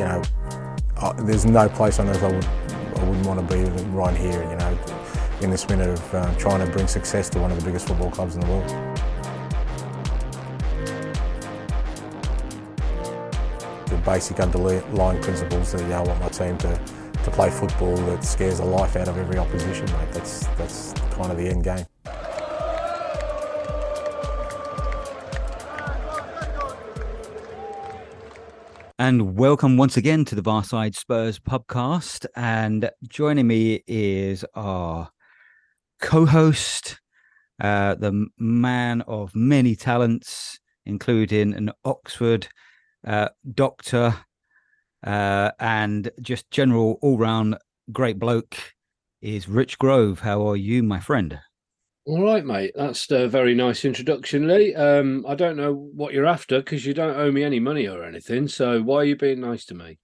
you know, there's no place on earth I wouldn't want to be than right here, you know, in this minute of trying to bring success to one of the biggest football clubs in the world. The basic underlying principles that I want my team to play football that scares the life out of every opposition, mate. That's kind of the end game. And welcome once again to the Barside Spurs podcast. And joining me is our co-host, the man of many talents, including an Oxford doctor and just general all-round great bloke, is Ritch Grove. How are you, my friend? All right, mate. That's a very nice introduction, Lee. I don't know what you're after because you don't owe me any money or anything. So why are you being nice to me?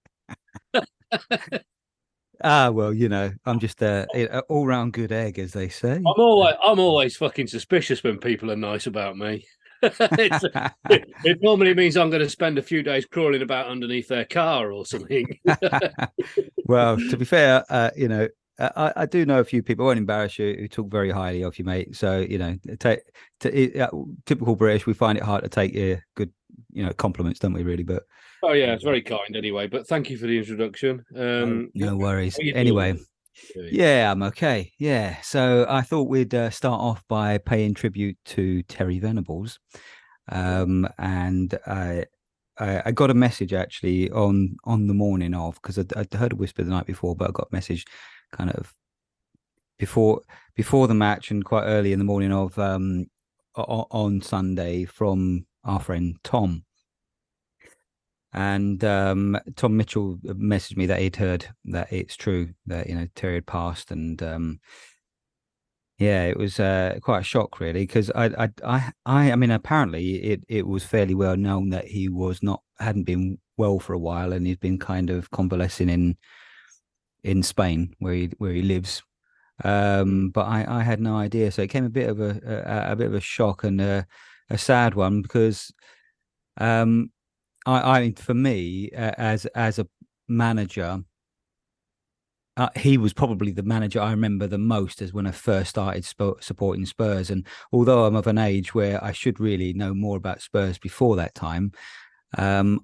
Well, you know, I'm just an all-round good egg, as they say. I'm always fucking suspicious when people are nice about me. It normally means I'm going to spend a few days crawling about underneath their car or something. Well, to be fair, you know, I do know a few people, I won't embarrass you, who talk very highly of you, mate. So, you know, typical British, we find it hard to take your good, you know, compliments, don't we, really? But oh, yeah, it's very kind anyway. But thank you for the introduction. No worries. Anyway, yeah, I'm okay. Yeah. So I thought we'd start off by paying tribute to Terry Venables. And I got a message actually on the morning of, because I'd heard a whisper the night before, but I got a message kind of before the match and quite early in the morning of on Sunday from our friend Tom. And Tom Mitchell messaged me that he'd heard that it's true that, you know, Terry had passed, and yeah, it was quite a shock, really, because I mean, apparently it was fairly well known that he hadn't been well for a while, and he's been kind of convalescing in Spain where he lives. But I had no idea, so it came a bit of a shock and a sad one, because I for me, as a manager, he was probably the manager I remember the most as when I first started supporting Spurs. And although I'm of an age where I should really know more about Spurs before that time, I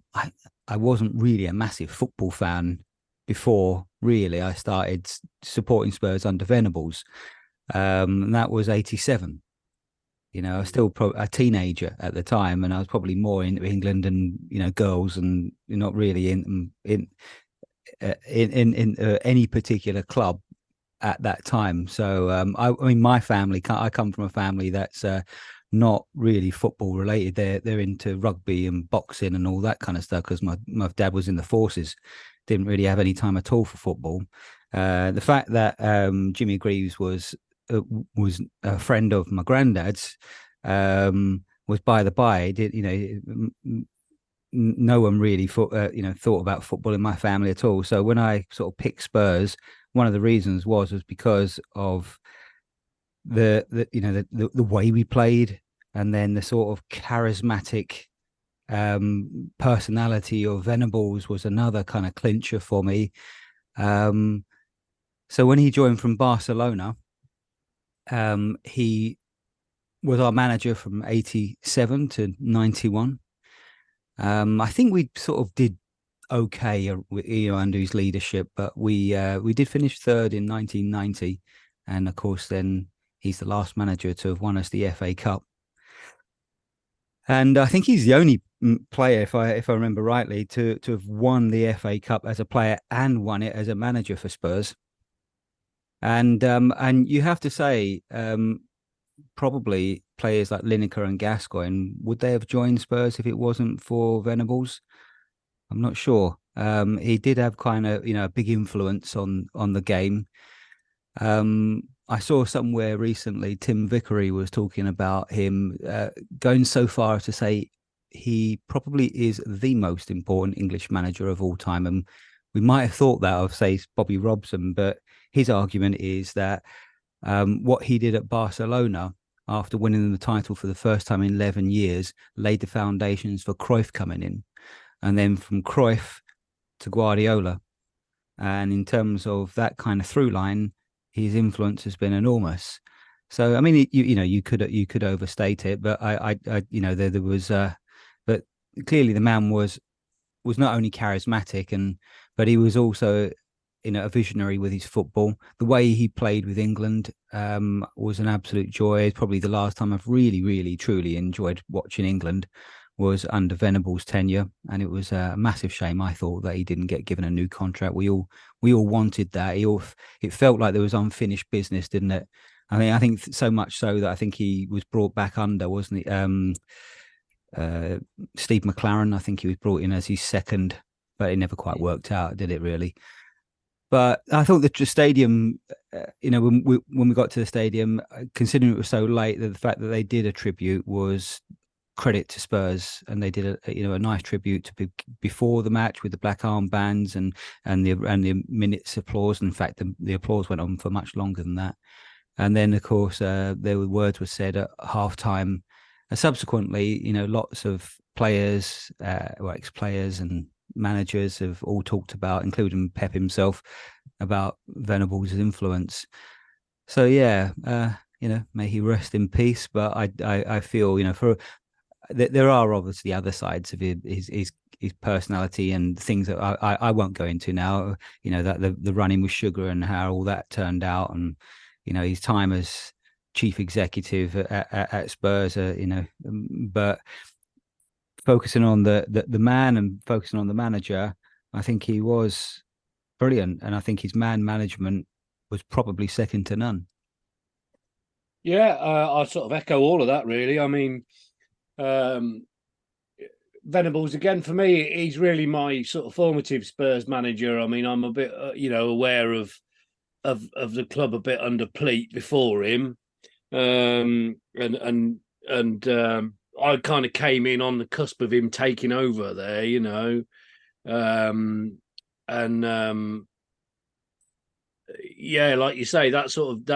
wasn't really a massive football fan before really I started supporting Spurs under Venables. And that was 87. You know, I was still a teenager at the time, and I was probably more into England and, you know, girls, and not really in any particular club at that time. So I mean, my family, I come from a family that's not really football related. They're into rugby and boxing and all that kind of stuff, because my dad was in the forces, didn't really have any time at all for football. The fact that Jimmy Greaves was a friend of my granddad's was by the by. You know, no one really thought about football in my family at all. So when I sort of picked Spurs, one of the reasons was because of the way we played, and then the sort of charismatic personality of Venables was another kind of clincher for me. So when he joined from Barcelona, he was our manager from 87 to 91. I think we sort of did okay, you know, under his leadership, but we did finish third in 1990, and of course then he's the last manager to have won us the FA Cup. And I think he's the only player, if I remember rightly, to have won the FA Cup as a player and won it as a manager for Spurs. And you have to say, probably players like Lineker and Gascoigne, would they have joined Spurs if it wasn't for Venables? I'm not sure. He did have kind of, you know, a big influence on the game. I saw somewhere recently Tim Vickery was talking about him going so far as to say he probably is the most important English manager of all time. And we might have thought that of, say, Bobby Robson, but his argument is that what he did at Barcelona after winning the title for the first time in 11 years laid the foundations for Cruyff coming in. And then from Cruyff to Guardiola. And in terms of that kind of through line, his influence has been enormous. So, I mean, you could overstate it, but I there was, but clearly the man was not only charismatic but he was also, a visionary with his football. The way he played with England was an absolute joy. Probably the last time I've really, really, truly enjoyed watching England was under Venables' tenure, and it was a massive shame, I thought, that he didn't get given a new contract. We all wanted that. It felt like there was unfinished business, didn't it? I think so much so that I think he was brought back under, wasn't he? Steve McLaren, I think he was brought in as his second, but it never quite worked out, did it really? But I thought the stadium, when we got to the stadium, considering it was so late, the fact that they did a tribute was credit to Spurs, and they did a nice tribute to before the match with the black armbands and the minutes applause. In fact, the applause went on for much longer than that. And then, of course, words were said at halftime. Subsequently, lots of players, ex-players and managers have all talked about, including Pep himself, about Venables' influence. So yeah, may he rest in peace. But I feel, there are obviously other sides of his personality and things that I won't go into now. That the running with sugar and how all that turned out, and his time as chief executive at Spurs. But focusing on the man and focusing on the manager, I think he was brilliant, and I think his man management was probably second to none. Yeah, I sort of echo all of that, really. I mean, Venables, again, for me, he's really my sort of formative Spurs manager. I mean, I'm a bit, aware of the club a bit under Pleat before him, and I kind of came in on the cusp of him taking over there, yeah, like you say, that sort of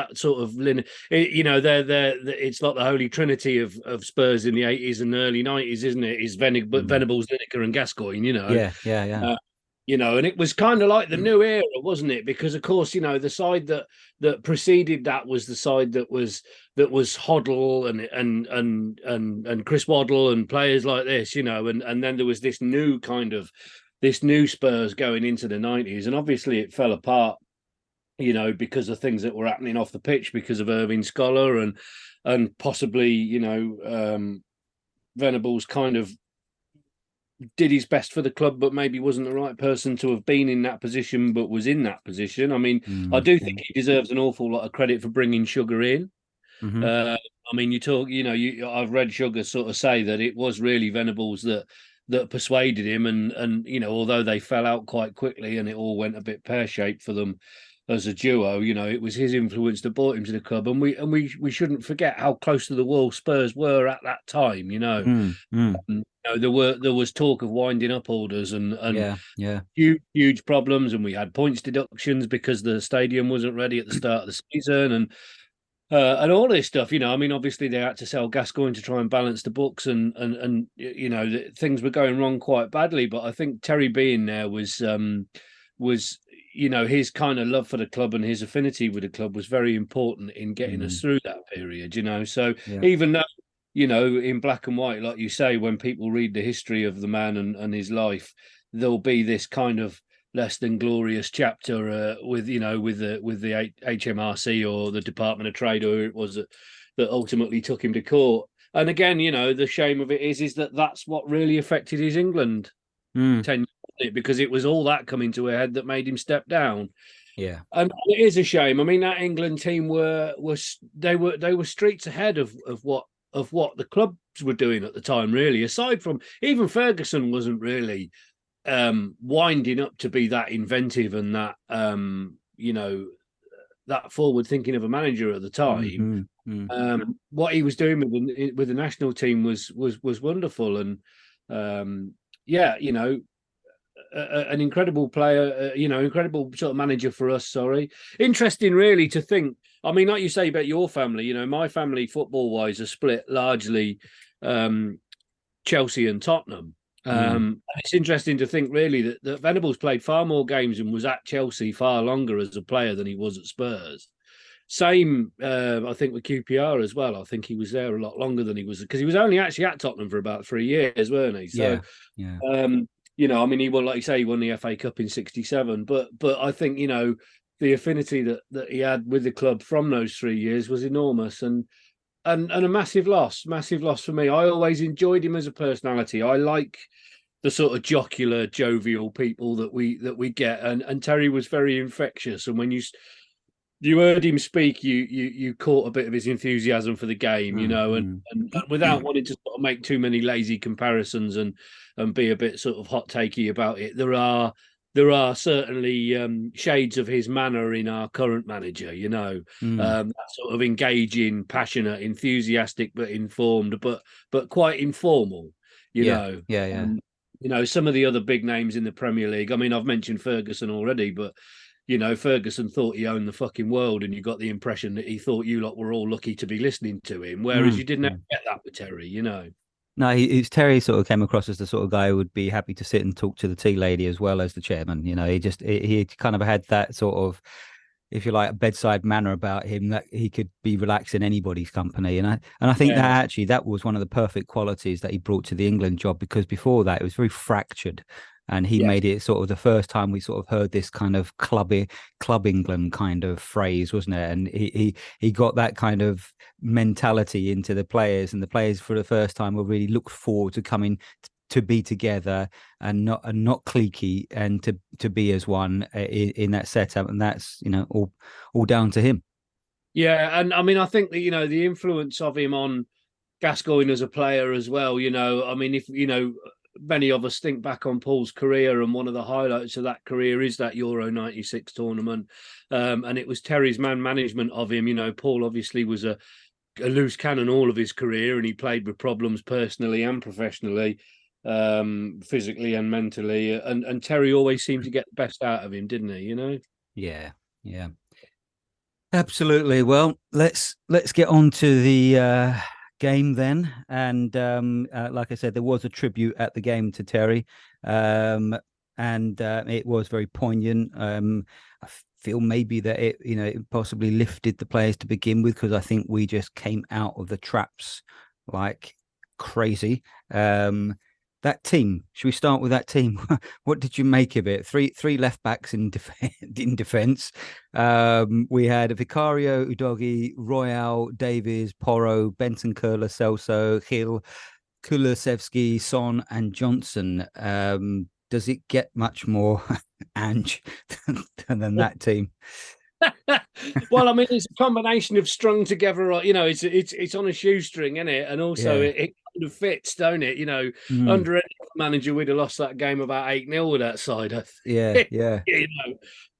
it's like the holy trinity of Spurs in the 80s and early 90s, isn't it? Is Venables, Lineker, and Gascoigne, Yeah. And it was kind of like the new era, wasn't it? Because of course, the side that preceded that was the side that was Hoddle and Chris Waddle and players like this, and then there was this new Spurs going into the 90s, and obviously it fell apart, because of things that were happening off the pitch, because of Irving Scholar and possibly, Venables kind of did his best for the club, but maybe wasn't the right person to have been in that position, but was in that position. I mean, I do think he deserves an awful lot of credit for bringing Sugar in. Mm-hmm. I mean, I've read Sugar sort of say that it was really Venables that persuaded him, and although they fell out quite quickly and it all went a bit pear-shaped for them as a duo, it was his influence that brought him to the club, and we shouldn't forget how close to the wall Spurs were at that time. There was talk of winding up orders and huge problems, and we had points deductions because the stadium wasn't ready at the start of the season, and all this stuff. I mean, obviously they had to sell Gascoigne to try and balance the books, and things were going wrong quite badly. But I think Terry being there was his kind of love for the club and his affinity with the club was very important in getting us through that period. So even though, in black and white, like you say, when people read the history of the man and his life, there'll be this kind of less than glorious chapter with the HMRC or the Department of Trade, or it was that ultimately took him to court. And again, the shame of it is that that's what really affected his England tenure, because it was all that coming to a head that made him step down. Yeah, and it is a shame. I mean, that England team were streets ahead of what the clubs were doing at the time, really. Aside from, even Ferguson wasn't really winding up to be that inventive and that that forward thinking of a manager at the time. What he was doing with the national team was wonderful, and an incredible player, incredible sort of manager for us. Interesting, really, to think. I mean, like you say about your family, my family football wise are split largely Chelsea and Tottenham. And it's interesting to think, really, that Venables played far more games and was at Chelsea far longer as a player than he was at Spurs. Same, I think, with QPR as well. I think he was there a lot longer than he was, because he was only actually at Tottenham for about 3 years, weren't he? So, yeah. you know, I mean, he won, like you say, he won the FA Cup in '67. But I think, you know, the affinity that he had with the club from those 3 years was enormous, and a massive loss for me. I always enjoyed him as a personality. I like the sort of jocular, jovial people that we get, and Terry was very infectious. And when you heard him speak, you caught a bit of his enthusiasm for the game, you know, and without wanting to sort of make too many lazy comparisons and be a bit sort of hot takey about it, there are certainly shades of his manner in our current manager, you know, that sort of engaging, passionate, enthusiastic, but informed, but quite informal, you know. You know, some of the other big names in the Premier League. I mean, I've mentioned Ferguson already, but you know, Ferguson thought he owned the fucking world, and you got the impression that he thought you lot were all lucky to be listening to him, whereas you didn't ever get that with Terry, you know. No, Terry sort of came across as the sort of guy who would be happy to sit and talk to the tea lady as well as the chairman. You know, he kind of had that sort of, if you like, bedside manner about him, that he could be relaxed in anybody's company. And I think that actually that was one of the perfect qualities that he brought to the England job, because before that it was very fractured. And he made it sort of the first time we sort of heard this kind of club England kind of phrase, wasn't it? And he got that kind of mentality into the players, and the players for the first time will really look forward to coming to be together and not cliquey, and to be as one in that setup. And that's, you know, all down to him. Yeah, and I mean, I think that, you know, the influence of him on Gascoigne as a player as well, you know, I mean, if, you know, many of us think back on Paul's career, and one of the highlights of that career is that Euro '96 tournament. And it was Terry's man management of him. You know, Paul obviously was a loose cannon all of his career, and he played with problems personally and professionally, physically and mentally. And Terry always seemed to get the best out of him, didn't he? You know? Yeah. Absolutely. Well, let's get on to the game then. And like I said, there was a tribute at the game to Terry, and it was very poignant. I feel maybe that it possibly lifted the players to begin with, because I think we just came out of the traps like crazy. That team, should we start with that team? What did you make of it? Three left backs in defense. We had Vicario, Udogi, Royale, Davies, Porro, Benson, Curler, Celso, Hill, Kulusevski, Son, and Johnson. Does it get much more Ange than that team? Well, I mean, it's a combination of strung together. You know, it's on a shoestring, isn't it? And also, it kind of fits, don't it? You know, under any manager, we'd have lost that game about 8-0 with that side. I think. Yeah. You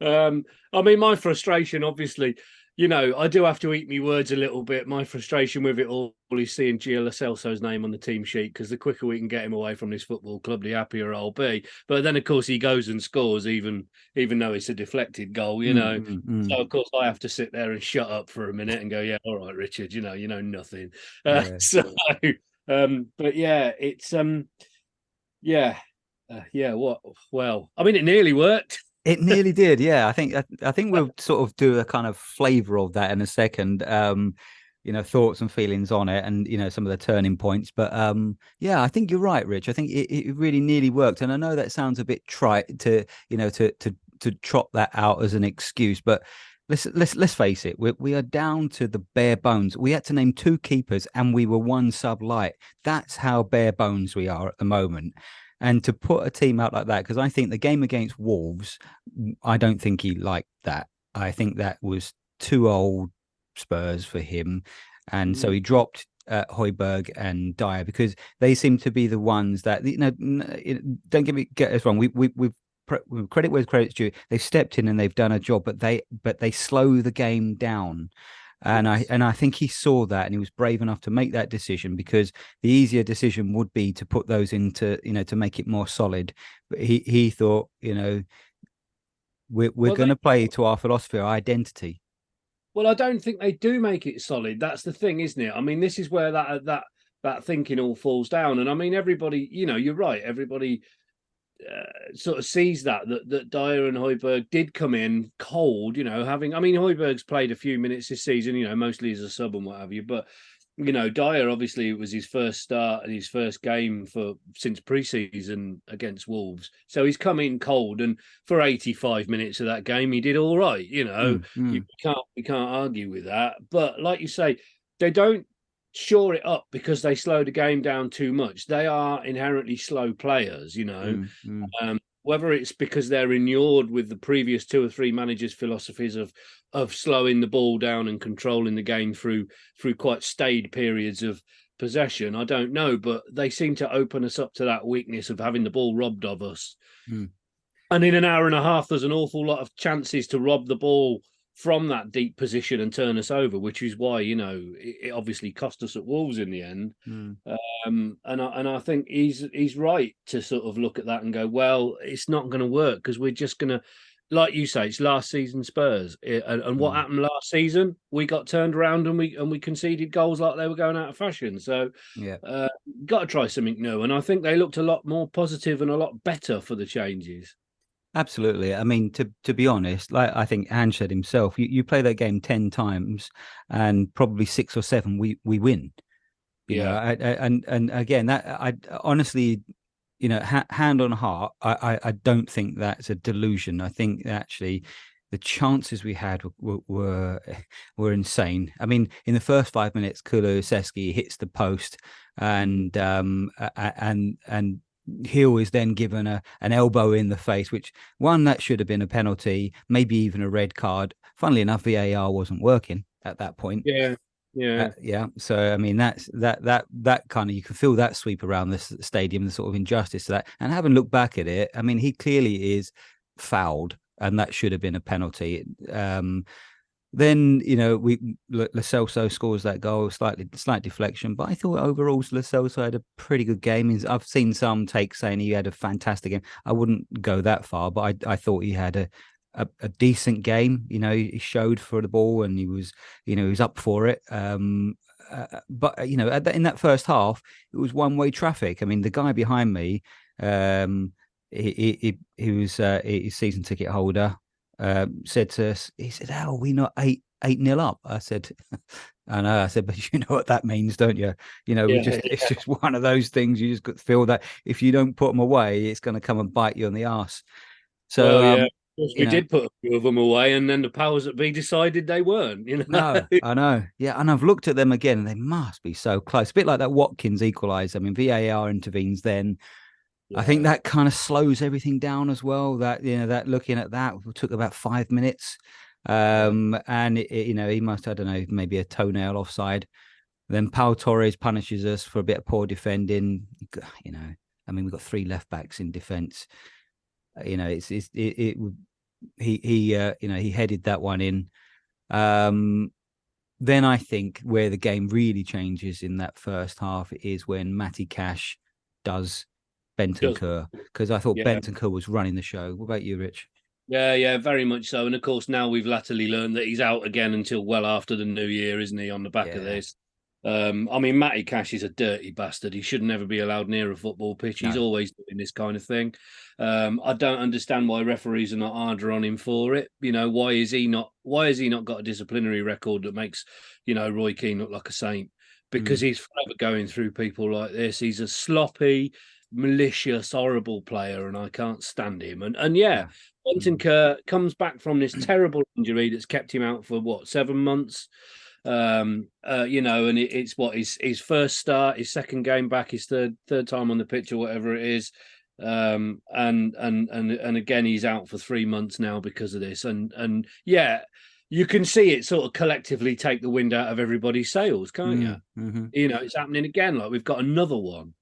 know, I mean, my frustration, obviously, you know, I do have to eat me words a little bit. My frustration with it all is seeing Gio Lo Celso's name on the team sheet, because the quicker we can get him away from this football club, the happier I'll be. But then, of course, he goes and scores, even though it's a deflected goal, you know. So, of course, I have to sit there and shut up for a minute and go, yeah, all right, Richard, you know nothing. But yeah, it's what? Well, I mean, it nearly worked. It nearly did, yeah. I think we'll sort of do a kind of flavour of that in a second. You know, thoughts and feelings on it, and you know, some of the turning points. But yeah, I think you're right, Rich. I think it really nearly worked, and I know that sounds a bit trite to trot that out as an excuse, but let's face it, we are down to the bare bones. We had to name 2 keepers, and we were 1 sub light. That's how bare bones we are at the moment. And to put a team out like that, because I think the game against Wolves, I don't think he liked that. I think that was too old Spurs for him. And so he dropped Højbjerg and Dyer, because they seem to be the ones that, you know, don't get us wrong. We've credit where credit's due. They've stepped in and they've done a job, but they slow the game down. And I think he saw that, and he was brave enough to make that decision, because the easier decision would be to put those into, you know, to make it more solid. But he thought, you know, we're going to play to our philosophy, our identity. Well, I don't think they do make it solid. That's the thing, isn't it? I mean, this is where that that thinking all falls down. And I mean, everybody, you're right. Everybody sort of sees that Dyer and Højbjerg did come in cold, having. I mean, Højbjerg's played a few minutes this season, mostly as a sub and what have you, but. Dyer, obviously, it was his first start and his first game since pre-season against Wolves. So he's come in cold, and for 85 minutes of that game, he did all right. We can't argue with that. But like you say, they don't shore it up because they slow the game down too much. They are inherently slow players. Whether it's because they're inured with the previous 2 or 3 managers' philosophies of slowing the ball down and controlling the game through quite staid periods of possession, I don't know, but they seem to open us up to that weakness of having the ball robbed of us. And in an hour and a half, there's an awful lot of chances to rob the ball from that deep position and turn us over, which is why it obviously cost us at Wolves in the end. And I think he's right to sort of look at that and go, well, it's not going to work because we're just going to, like you say, it's last season Spurs. And what happened last season? We got turned around and we conceded goals like they were going out of fashion. So got to try something new. And I think they looked a lot more positive and a lot better for the changes. Absolutely. I mean, to be honest, like I think Ange said himself, you play that game 10 times and probably 6 or 7 we win. You know, and again, that I honestly, hand on heart, I don't think that's a delusion. I think actually the chances we had were insane. I mean, in the first 5 minutes, Kulusevski hits the post, and Hill is then given an elbow in the face, which that should have been a penalty, maybe even a red card. Funnily enough, VAR wasn't working at that point. Yeah. So I mean, that's that kind of, you can feel that sweep around the stadium, the sort of injustice to that. And having looked back at it, I mean, he clearly is fouled, and that should have been a penalty. Then Lo Celso scores that goal, slight deflection, but I thought overall Lo Celso had a pretty good game. I've seen some takes saying he had a fantastic game. I wouldn't go that far, but I thought he had a decent game. He showed for the ball, and he was up for it. But in that first half, it was one-way traffic. I mean, the guy behind me, he was his season ticket holder. Said to us, he said, "How are we not 8-0 up?" I said, "I know." I said, "But you know what that means, don't you? It's just one of those things. You just got to feel that if you don't put them away, it's going to come and bite you on the arse." So we did put a few of them away, and then the powers that be decided they weren't. No, I know. Yeah, and I've looked at them again, and they must be so close. A bit like that Watkins equaliser. I mean, VAR intervenes then. I think that kind of slows everything down as well. That that looking at that took about 5 minutes, and he must, I don't know, maybe a toenail offside. Then Pau Torres punishes us for a bit of poor defending. I mean, we've got 3 left backs in defence. He headed that one in. Then I think where the game really changes in that first half is when Matty Cash does Bentancur, because I thought Bentancur was running the show. What about you, Rich? Yeah, very much so. And of course, now we've latterly learned that he's out again until well after the new year, isn't he, on the back of this? I mean, Matty Cash is a dirty bastard. He should never be allowed near a football pitch. He's always doing this kind of thing. I don't understand why referees are not harder on him for it. Why has he not got a disciplinary record that makes, Roy Keane look like a saint? Because he's forever going through people like this. He's a sloppy, malicious, horrible player, and I can't stand him. And Bentancur comes back from this terrible injury that's kept him out for 7 months. And it's his first start, his second game back, his third time on the pitch or whatever it is. And again, he's out for 3 months now because of this. And you can see it sort of collectively take the wind out of everybody's sails, can't you? Mm-hmm. It's happening again. Like, we've got another one.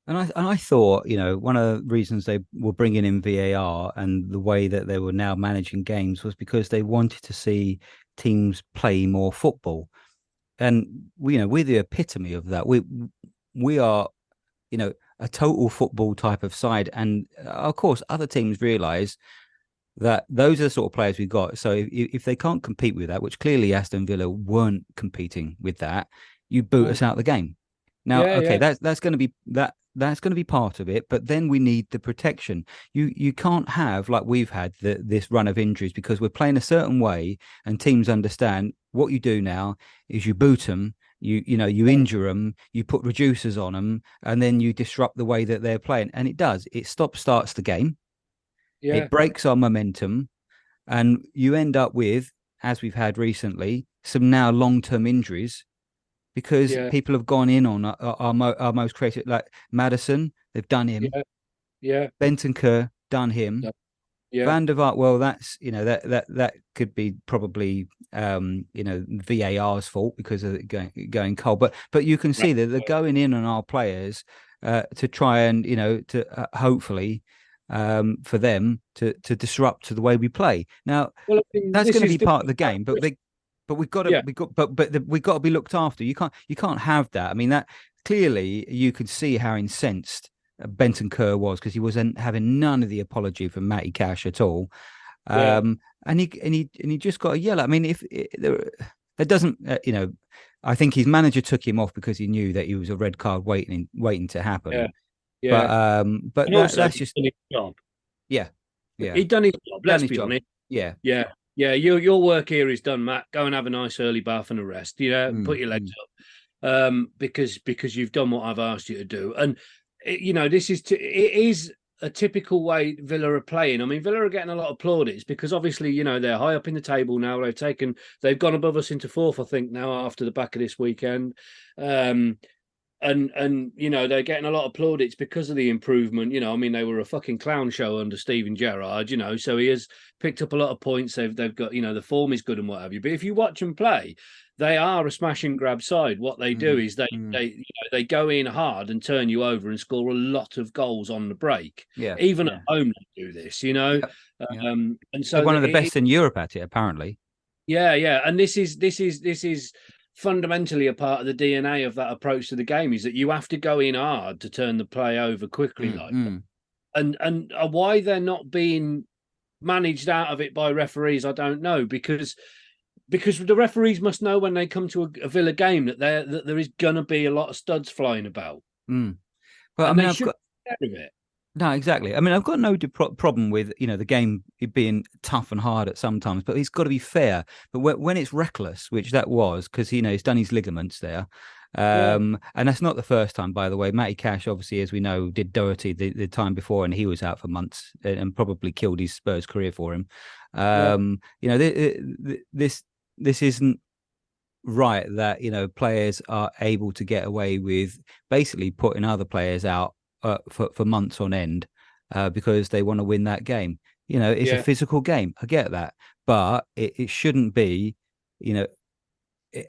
And I thought, one of the reasons they were bringing in VAR and the way that they were now managing games was because they wanted to see teams play more football. And we're the epitome of that. We are, a total football type of side. And of course, other teams realise that those are the sort of players we've got. So if they can't compete with that, which clearly Aston Villa weren't competing with that, you boot us out of the game. Now, Yeah, okay, yeah, that's going to be that's going to be part of it, but then we need the protection. You can't have like we've had this run of injuries because we're playing a certain way, and teams understand what you do now is you boot them, you injure them, you put reducers on them, and then you disrupt the way that they're playing, and it does. It starts the game, yeah, it breaks our momentum, and you end up with, as we've had recently, some now long-term injuries because yeah, people have gone in on our most creative, like Madison, they've done him. yeah, yeah, Benton Kerr, done him. yeah, Van der Vaart, well, that's that could be probably VAR's fault because of it going cold. But you can see that they're going in on our players to try and to hopefully for them to disrupt to the way we play. Now Well, I mean, that's this going to is be the part of the game, but we've got to yeah, we've got to be looked after. You can't have that. I mean, that clearly you could see how incensed Benton Kerr was because he wasn't having none of the apology from Matty Cash at all. yeah, And he just got a yell. I mean, if that doesn't, I think his manager took him off because he knew that he was a red card waiting to yeah, happen. yeah. But And also, that's he's just done his job. yeah, yeah, He'd done his job. done Let's his be job. honest. Yeah. Yeah, yeah. Your work here is done, Matt. Go and have a nice early bath and a rest. Put your legs up. Because you've done what I've asked you to do, and it is a typical way Villa are playing. I mean, Villa are getting a lot of plaudits because obviously they're high up in the table now. They've gone above us into fourth, I think, now after the back of this weekend. And they're getting a lot of plaudits because of the improvement. I mean, they were a fucking clown show under Steven Gerrard. So he has picked up a lot of points. They've got the form is good and what have you. But if you watch them play, they are a smash and grab side. What they do is they go in hard and turn you over and score a lot of goals on the break. Yeah, Even yeah. at home they do this. Yeah, yeah. And so They're one of the best in Europe at it, apparently. yeah. And this is fundamentally a part of the DNA of that approach to the game is that you have to go in hard to turn the play over quickly like that. And why they're not being managed out of it by referees, I don't know, because the referees must know when they come to a Villa game that there is gonna be a lot of studs flying about. Well, and they should be aware of it. No, exactly. I mean, I've got no problem with the game being tough and hard at sometimes, but it's got to be fair. But when it's reckless, which that was, because he's done his ligaments there, and that's not the first time, by the way. Matty Cash, obviously, as we know, did Doherty the time before, and he was out for months and probably killed his Spurs career for him. This isn't right that players are able to get away with basically putting other players out for months on end because they want to win that game. It's a physical game. I get that, but it shouldn't be,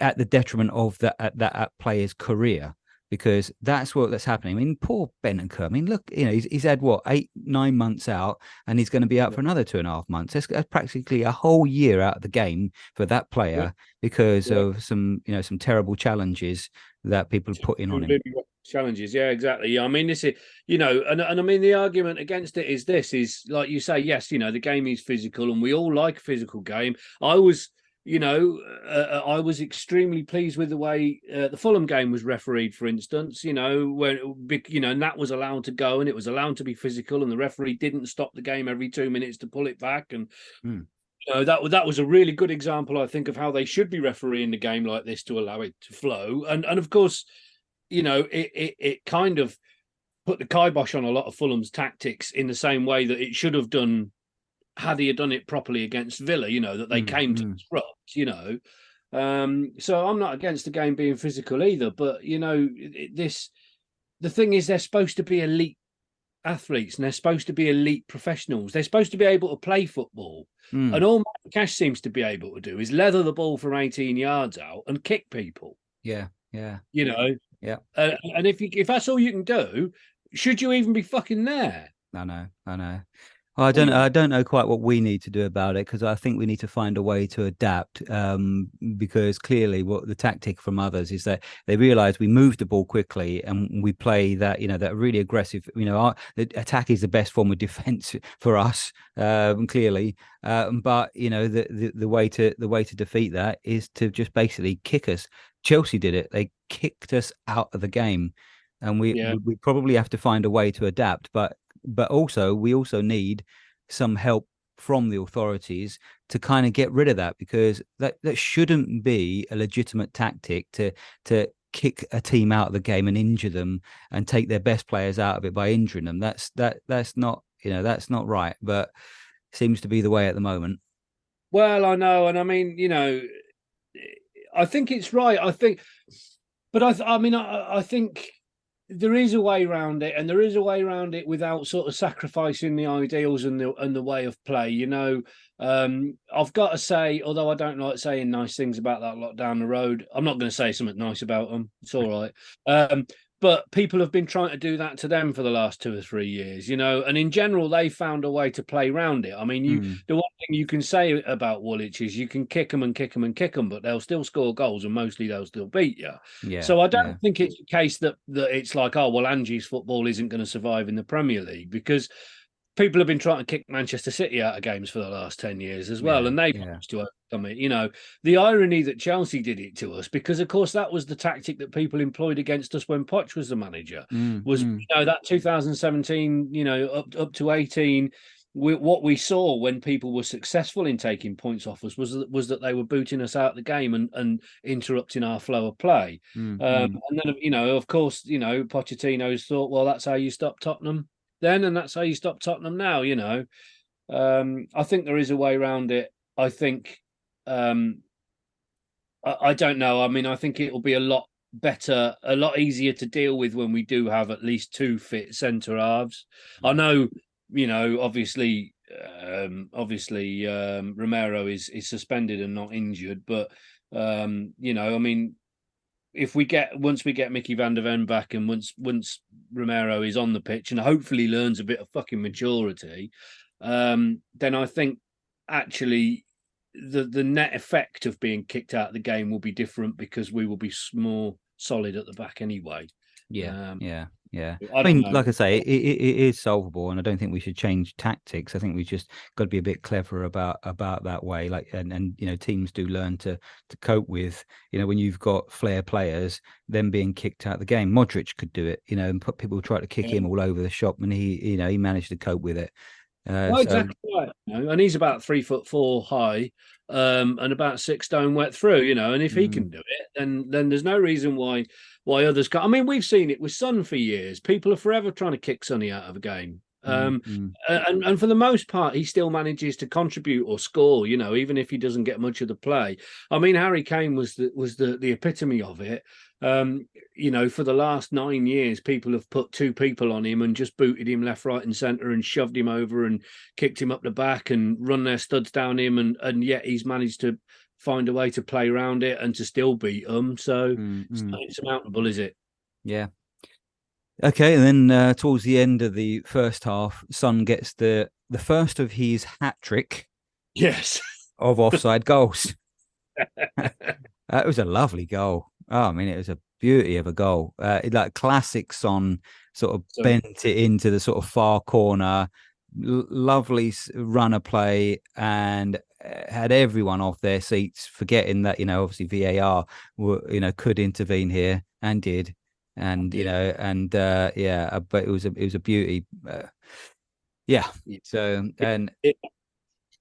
at the detriment of that player's career, because that's happening. I mean, poor Benton Kerr. I mean, look, he's had what 8-9 months out, and he's going to be out for another 2.5 months. That's practically a whole year out of the game for that player because of some terrible challenges that people put in on him. Challenges, yeah, exactly. Yeah, I mean, this is, and I mean, the argument against it is like you say, yes, the game is physical, and we all like a physical game. I was extremely pleased with the way the Fulham game was refereed, for instance. And that was allowed to go, and it was allowed to be physical, and the referee didn't stop the game every 2 minutes to pull it back, and. That was a really good example, I think, of how they should be refereeing the game like this to allow it to flow. And of course, it kind of put the kibosh on a lot of Fulham's tactics in the same way that it should have done had he done it properly against Villa, that they came to disrupt, So I'm not against the game being physical either, but, the thing is they're supposed to be elite athletes and they're supposed to be elite professionals. They're supposed to be able to play football. And all Matt Cash seems to be able to do is leather the ball from 18 yards out and kick people. Yeah. Yeah. And if that's all you can do, should you even be fucking there? I know. Well, I don't know quite what we need to do about it, because I think we need to find a way to adapt. Because clearly, what the tactic from others is that they realise we move the ball quickly and we play that that really aggressive. The attack is the best form of defence for us, clearly. But the way to defeat that is to just basically kick us Chelsea did it. They kicked us out of the game, and Yeah. we probably have to find a way to adapt. But also we also need some help from the authorities to kind of get rid of that, because that shouldn't be a legitimate tactic to kick a team out of the game and injure them and take their best players out of it by injuring them. That's not, that's not right. But seems to be the way at the moment. Well, I know, and I mean, I think it's right. But I think there is a way around it, and there is a way around it without sort of sacrificing the ideals and the way of play. I've got to say, although I don't like saying nice things about that lot down the road, I'm not going to say something nice about them. It's all right. But people have been trying to do that to them for the last 2 or 3 years, and in general, they found a way to play around it. I mean, the one thing you can say about Woolwich is you can kick them and kick them and kick them, but they'll still score goals, and mostly they'll still beat you. Yeah. So I don't think it's the case that it's like, oh, well, Angie's football isn't going to survive in the Premier League, because people have been trying to kick Manchester City out of games for the last 10 years as well, and they've managed to overcome it. The irony that Chelsea did it to us, because, of course, that was the tactic that people employed against us when Poch was the manager, was that 2017, up to 18, what we saw when people were successful in taking points off us was that they were booting us out of the game and interrupting our flow of play. And then, of course, Pochettino's thought, well, that's how you stop Tottenham then, and that's how you stop Tottenham now. I think there is a way around it. I think I don't know. I mean, I think it will be a lot better, a lot easier to deal with when we do have at least 2 fit centre halves. I know, obviously, Romero is suspended and not injured, but I mean, once we get Mickey van der Ven back, and once Romero is on the pitch and hopefully learns a bit of fucking maturity, then I think actually the net effect of being kicked out of the game will be different, because we will be more solid at the back anyway. Yeah. I mean, like I say, it is solvable, and I don't think we should change tactics. I think we just got to be a bit clever about that way. Like, and teams do learn to cope with, when you've got flair players, them being kicked out of the game. Modric could do it, and people try to kick him all over the shop, and he managed to cope with it. Exactly right. And he's about 3'4" high, and about 6 stone wet through. And if he can do it, then there's no reason why others can't. I mean, we've seen it with Son for years. People are forever trying to kick Sonny out of a game. And for the most part, he still manages to contribute or score, even if he doesn't get much of the play. I mean, Harry Kane was the epitome of it. For the last 9 years, people have put 2 people on him and just booted him left, right, and centre, and shoved him over and kicked him up the back and run their studs down him, and yet he's managed to find a way to play around it and to still beat them. So it's not insurmountable, is it? Yeah. Okay, and then towards the end of the first half, Son gets the first of his hat trick. Yes. Of offside goals. It was a lovely goal. Oh, I mean, it was a beauty of a goal. Like classic Son, sort of bent it into the sort of far corner. Lovely runner play, and had everyone off their seats, forgetting that obviously VAR could intervene here, and did. And but it was a beauty. So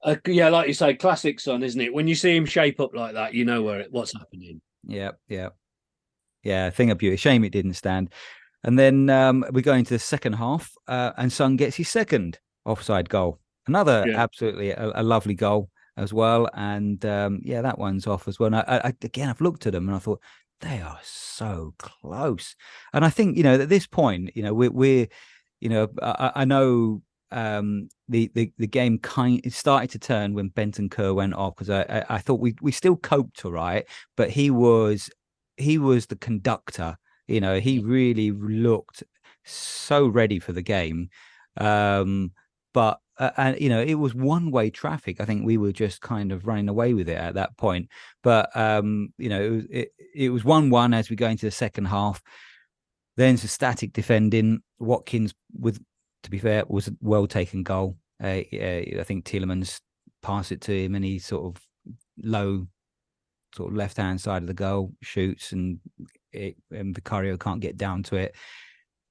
like you say, classic Son, isn't it? When you see him shape up like that, you know what's happening. Yeah, thing of beauty. Shame it didn't stand. And then we go into the second half, and Son gets his second offside goal. Another absolutely a lovely goal as well. And that one's off as well. And again, I've looked at them and I thought, they are so close. And I think, at this point, we're I know the game it started to turn when Bentancur went off, because I thought we still coped all right, but he was the conductor. He really looked so ready for the game. But it was one-way traffic. I think we were just kind of running away with it at that point. But it was 1-1 as we go into the second half. Then some static defending. Watkins, to be fair, was a well-taken goal. I think Tielemans passed it to him, and he sort of low sort of left-hand side of the goal, shoots, and Vicario can't get down to it.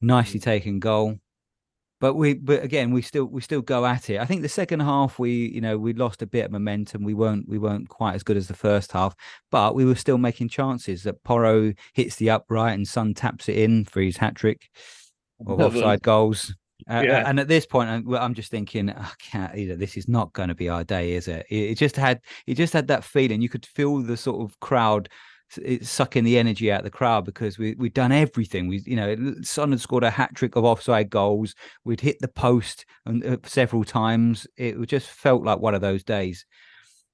Nicely taken goal. But again, we still go at it. I think the second half we lost a bit of momentum. We weren't quite as good as the first half, but we were still making chances. That Porro hits the upright and Son taps it in for his hat trick of offside goals. And at this point, I'm just thinking, this is not going to be our day, is it? It just had that feeling. You could feel the sort of crowd. It's sucking the energy out of the crowd because we'd done everything. Son had scored a hat trick of offside goals. We'd hit the post several times. It just felt like one of those days.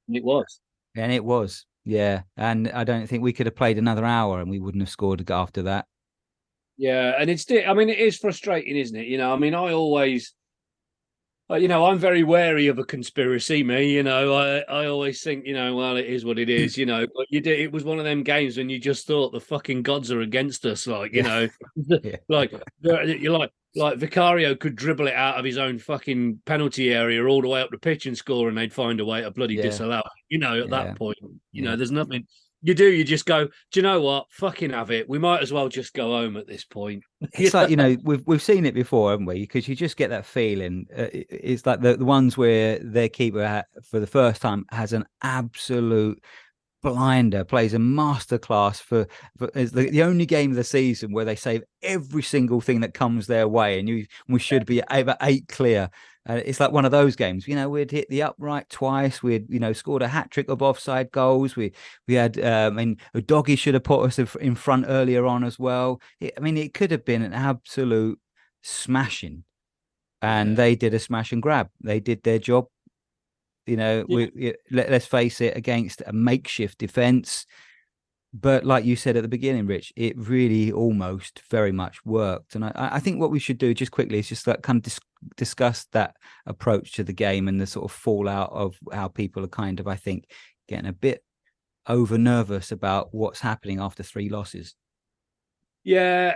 It was, yeah. And I don't think we could have played another hour and we wouldn't have scored after that. Yeah, and it is frustrating, isn't it? I always. I'm very wary of a conspiracy, me. I always think, well, it is what it is, But it was one of them games when you just thought the fucking gods are against us, like, Yeah. like you're like Vicario could dribble it out of his own fucking penalty area all the way up the pitch and score, and they'd find a way to bloody disallow it. At that point, there's nothing. You just go, do you know what? Fucking have it. We might as well just go home at this point. It's like, we've seen it before, haven't we? Because you just get that feeling. It's like the ones where their keeper for the first time has an absolute blinder, plays a masterclass for it's the only game of the season where they save every single thing that comes their way, and we should be over 8 clear. It's like one of those games. We'd hit the upright twice. We'd scored a hat trick of offside goals. We had a doggy should have put us in front earlier on as well. It could have been an absolute smashing, and they did a smash and grab. They did their job. Let's face it, against a makeshift defense. But like you said at the beginning, Rich, it really almost very much worked. And I think what we should do just quickly is just kind of discuss that approach to the game and the sort of fallout of how people are kind of, I think, getting a bit over nervous about what's happening after 3 losses. Yeah,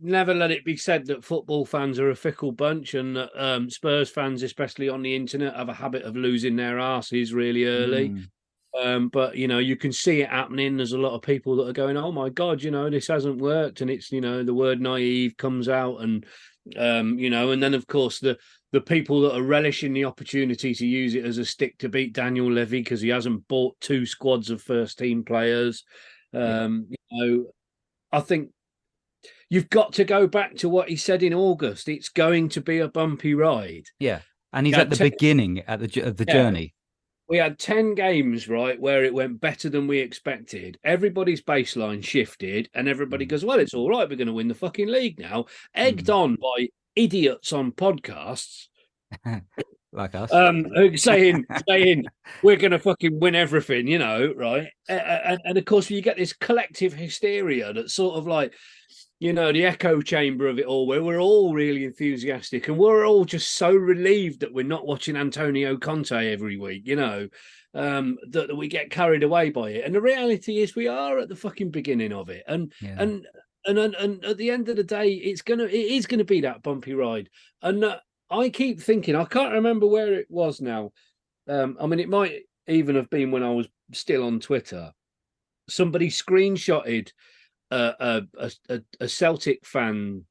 never let it be said that football fans are a fickle bunch, and that Spurs fans, especially on the internet, have a habit of losing their asses really early. But you can see it happening. There's a lot of people that are going, "Oh my God, this hasn't worked," and it's the word naive comes out, and and then of course the people that are relishing the opportunity to use it as a stick to beat Daniel Levy because he hasn't bought 2 squads of first team players. I think you've got to go back to what he said in August. It's going to be a bumpy ride. Yeah, and he's at the beginning of the journey. We had 10 games, right, where it went better than we expected. Everybody's baseline shifted, and everybody goes, well, it's all right. We're going to win the fucking league now. Egged on by idiots on podcasts. Like us. Saying we're going to fucking win everything, right? And of course, you get this collective hysteria that's sort of like, the echo chamber of it all, where we're all really enthusiastic and we're all just so relieved that we're not watching Antonio Conte every week, that we get carried away by it. And the reality is we are at the fucking beginning of it. And at the end of the day, it is gonna be that bumpy ride. And I keep thinking, I can't remember where it was now. It might even have been when I was still on Twitter. Somebody screenshotted a Celtic fan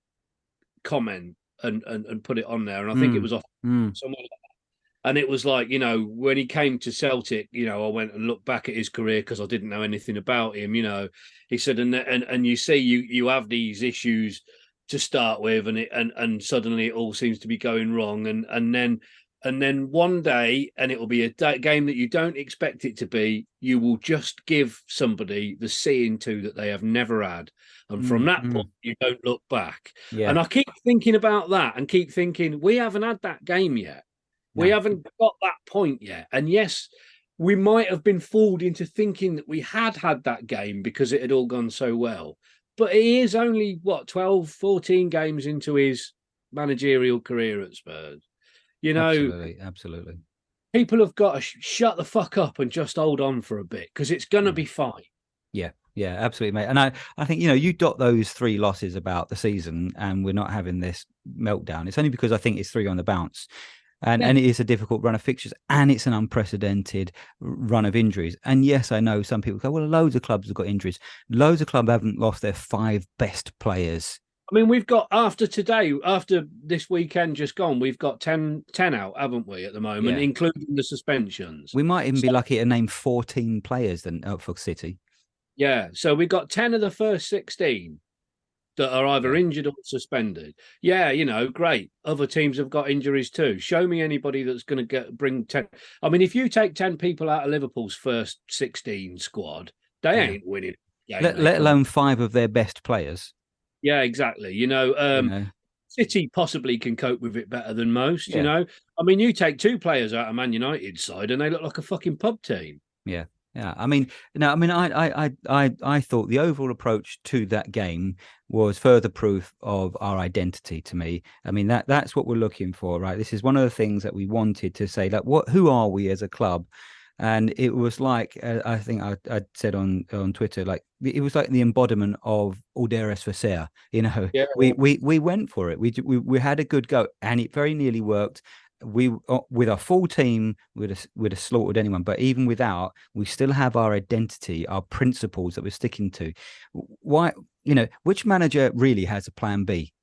comment and put it on there, and I think it was off somewhere like that. And it was like, when he came to Celtic, I went and looked back at his career because I didn't know anything about him. He said, and you see, you have these issues to start with, and suddenly it all seems to be going wrong, and then one day, and it will be a game that you don't expect it to be, you will just give somebody the seeing to that they have never had. And from that point, you don't look back. Yeah. And I keep thinking about that and keep thinking, we haven't had that game yet. No. We haven't got that point yet. And yes, we might have been fooled into thinking that we had that game because it had all gone so well. But he is only, 12, 14 games into his managerial career at Spurs. Absolutely. People have got to shut the fuck up and just hold on for a bit because it's going to be fine. Yeah, absolutely, mate. And I think, you dot those 3 losses about the season and we're not having this meltdown. It's only because I think it's 3 on the bounce. And it is a difficult run of fixtures, and it's an unprecedented run of injuries. And yes, I know some people go, well, loads of clubs have got injuries. Loads of clubs haven't lost their 5 best players. I mean, we've got after this weekend just gone, we've got 10 out, haven't we, at the moment, including the suspensions. We might even be lucky to name 14 players for City. Yeah, so we've got 10 of the first 16 that are either injured or suspended. Yeah, great. Other teams have got injuries too. Show me anybody that's going to bring 10. I mean, if you take 10 people out of Liverpool's first 16 squad, they ain't winning. Let alone 5 of their best players. Yeah, exactly. City possibly can cope with it better than most. I mean, you take 2 players out of Man United side, and they look like a fucking pub team. Yeah. Yeah, I thought the overall approach to that game was further proof of our identity to me. I mean, that's what we're looking for, right? This is one of the things that we wanted to say, like, who are we as a club? And it was like, I think I said on Twitter, like, it was like the embodiment of Audaris Versailles. We went for it. We had a good go, and it very nearly worked. We with our full team would have slaughtered anyone, but even without, we still have our identity, our principles that we're sticking to. Why, which manager really has a plan B?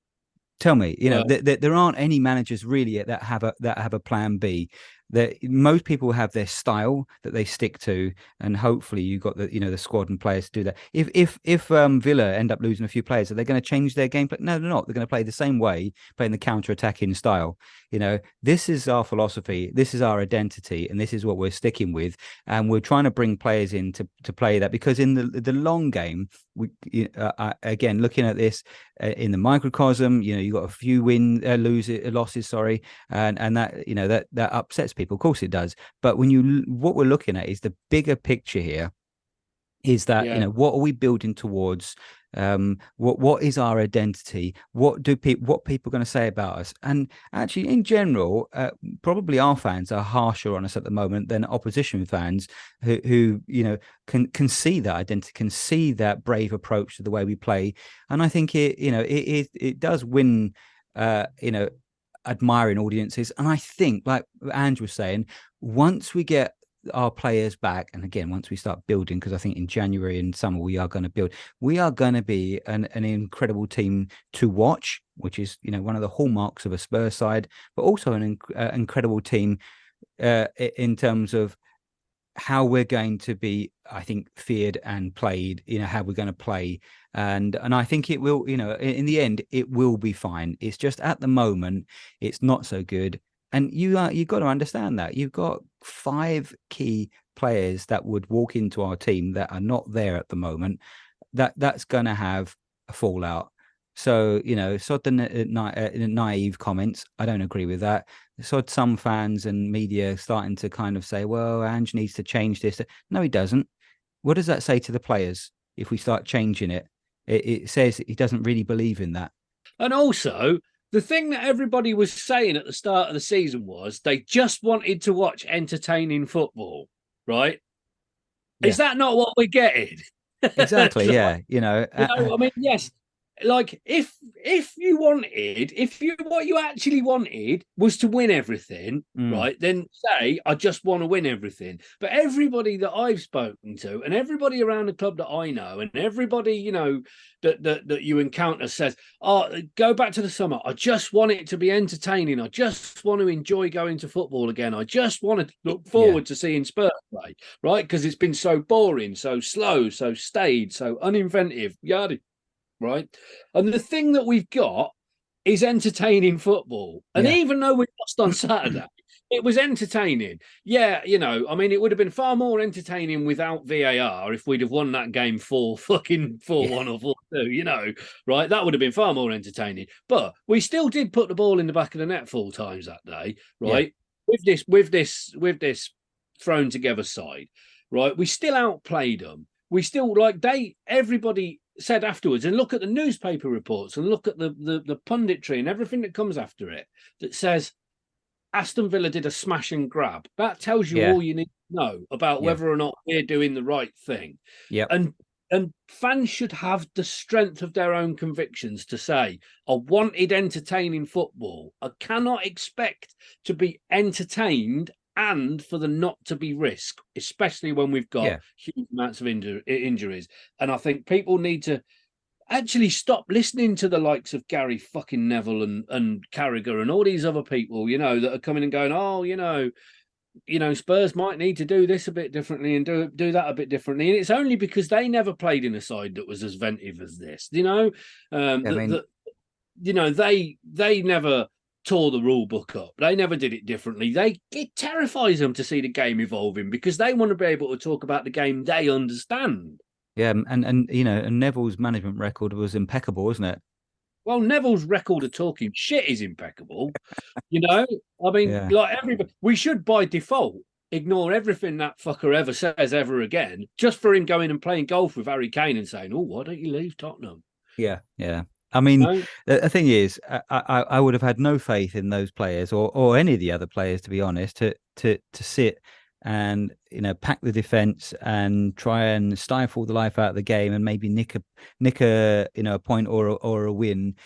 Tell me, there aren't any managers really that have a plan B. That most people have their style that they stick to, and hopefully you got the squad and players to do that. If Villa end up losing a few players, are they going to change their game? No, they're not. They're going to play the same way, playing the counter-attacking style. This is our philosophy, this is our identity, and this is what we're sticking with. And we're trying to bring players in to play that, because in the long game, again, looking at this in the microcosm, you got a few losses, sorry, and that upsets people. Of course it does. But what we're looking at is the bigger picture here. Is that what are we building towards? What is our identity? What people are going to say about us? And actually, in general, probably our fans are harsher on us at the moment than opposition fans who can see that identity, can see that brave approach to the way we play. And I think it does win admiring audiences. And I think, like Andrew was saying, once we get our players back, and again, once we start building, because I think in January and summer we are going to build, we are going to be an incredible team to watch, which is one of the hallmarks of a Spurs side, but also an incredible team in terms of how we're going to be, I think, feared and played, how we're going to play. And I think it will, in the end, it will be fine. It's just at the moment, it's not so good. And you've got to understand that. You've got 5 key players that would walk into our team that are not there at the moment. That's going to have a fallout. So, sod the naive comments. I don't agree with that. Sod some fans and media starting to kind of say, well, Ange needs to change this. No, he doesn't. What does that say to the players if we start changing it? It says he doesn't really believe in that. And also, the thing that everybody was saying at the start of the season was they just wanted to watch entertaining football, right? Yeah. Is that not what we're getting? Exactly, yeah. I mean, yes. Like if what you actually wanted was to win everything, right? Then say, I just want to win everything. But everybody that I've spoken to, and everybody around the club that I know, and everybody that you encounter says, "Oh, go back to the summer. I just want it to be entertaining. I just want to enjoy going to football again. I just want to look forward to seeing Spurs play, right? Because it's been so boring, so slow, so staid, so uninventive, yada." Right. And the thing that we've got is entertaining football. And even though we lost on Saturday, it was entertaining. Yeah, I mean, it would have been far more entertaining without VAR if we'd have won that game 4-1 or 4-2, right? That would have been far more entertaining. But we still did put the ball in the back of the net 4 times that day, right? Yeah. With this thrown together side, right? We still outplayed them. We still everybody said afterwards, and look at the newspaper reports and look at the punditry and everything that comes after it that says Aston Villa did a smash and grab. That tells you all you need to know about whether or not we're doing the right thing. Yeah. And And fans should have the strength of their own convictions to say, I wanted entertaining football. I cannot expect to be entertained and for the not to be risk, especially when we've got huge amounts of injuries. And I think people need to actually stop listening to the likes of Gary fucking Neville and Carragher and all these other people, that are coming and going, Spurs might need to do this a bit differently and do that a bit differently. And it's only because they never played in a side that was as ventive as this, they never tore the rule book up. They never did it differently. It terrifies them to see the game evolving because they want to be able to talk about the game they understand. Yeah, and Neville's management record was impeccable, wasn't it? Well, Neville's record of talking shit is impeccable. I mean, like everybody, we should by default ignore everything that fucker ever says ever again, just for him going and playing golf with Harry Kane and saying, "Oh, why don't you leave Tottenham?" Yeah. I mean, the thing is, I would have had no faith in those players or any of the other players, to be honest, to sit and pack the defense and try and stifle the life out of the game and maybe nick a a point or a win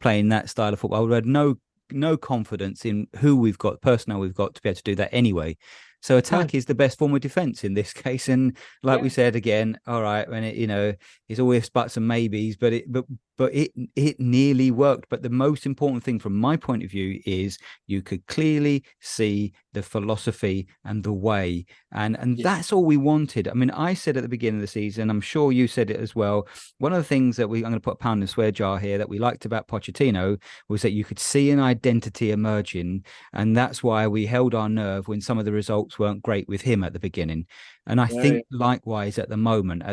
playing that style of football. I would have had no confidence in who we've got, personnel we've got to be able to do that anyway. So attack is the best form of defense in this case. And like we said again, all right, when it's all ifs, buts, and maybes, but it nearly worked. But the most important thing from my point of view is you could clearly see the philosophy and the way. And that's all we wanted. I mean, I said at the beginning of the season, I'm sure you said it as well. One of the things that I'm going to put a pound in the swear jar here that we liked about Pochettino was that you could see an identity emerging. And that's why we held our nerve when some of the results weren't great with him at the beginning. And I think likewise at the moment,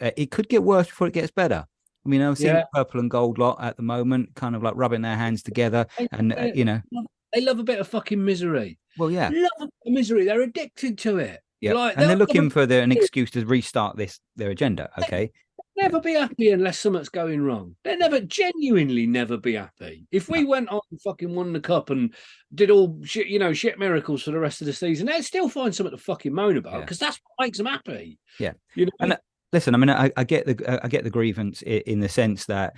it could get worse before it gets better. I mean, I'm seeing the purple and gold lot at the moment, kind of like rubbing their hands together. And, they love a bit of fucking misery. Well, yeah. Love a bit of misery. They're addicted to it. Yeah. And they're looking for an excuse to restart their agenda. Okay. They'll never be happy unless something's going wrong. They'll genuinely never be happy. If we went on and fucking won the cup and did all shit miracles for the rest of the season, they'd still find something to fucking moan about because that's what makes them happy. Yeah. And listen, I mean, I get the grievance in the sense that,